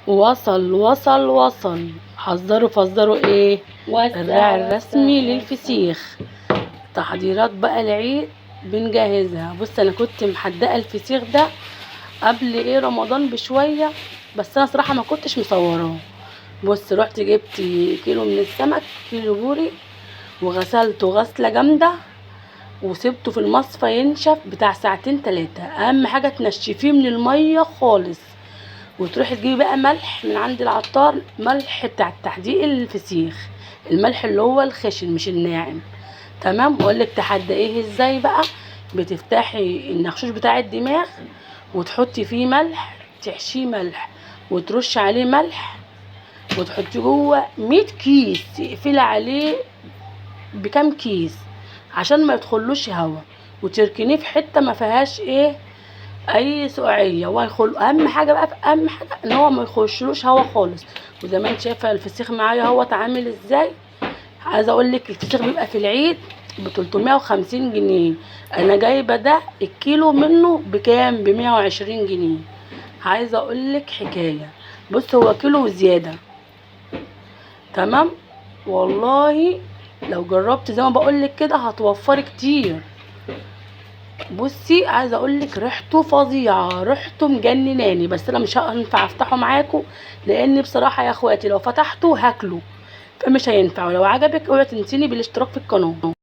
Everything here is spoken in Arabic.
وصل وصل وصل، حذروا فزروا ايه؟ الراعي الرسمي للفسيخ. تحضيرات بقى العيد بنجهزها. بص انا كنت محدقه الفسيخ ده قبل ايه رمضان بشويه، بس انا صراحه ما كنتش مصوراه. بص رحت جبت كيلو من السمك، كيلو بوري، وغسلته غسله جامده وسبته في المصفى ينشف بتاع ساعتين 3. اهم حاجه تنشفيه من الميه خالص، وتروحي تجيبي بقى ملح من عند العطار، ملح بتاع تحديق الفسيخ، الملح اللي هو الخشن مش الناعم. تمام. واقولك تحدقيه ازاي بقى. بتفتحي النخشوش بتاع الدماغ وتحطي فيه ملح، تحشيه ملح وترش عليه ملح، وتحطيه جوه 100 كيس، تقفلي عليه بكام كيس عشان ما يدخلوش هوا، وتركنيه في حته ما فيهاش ايه اي سقعيه، اهم حاجه بقى، اهم حاجه ان هو ما يخشلوش هوا خالص. وزي ما انت شايفه الفسيخ معايا هو اتعامل ازاي. عايزه اقول لك الفسيخ بيبقى في العيد ب 350 جنيه. انا جايبه ده الكيلو منه بكام؟ ب 120 جنيه. عايزه اقول لك حكايه. بص هو كيلو وزياده. تمام. والله لو جربت زي ما بقول لك كده هتوفري كتير. بصي عايزه اقول لك ريحته فظيعه، ريحته مجنناني، بس انا مش هينفع افتحه معاكم لان بصراحه يا اخواتي لو فتحته هاكله، فمش هينفع. ولو عجبك اوعي تنسيني بالاشتراك في القناه.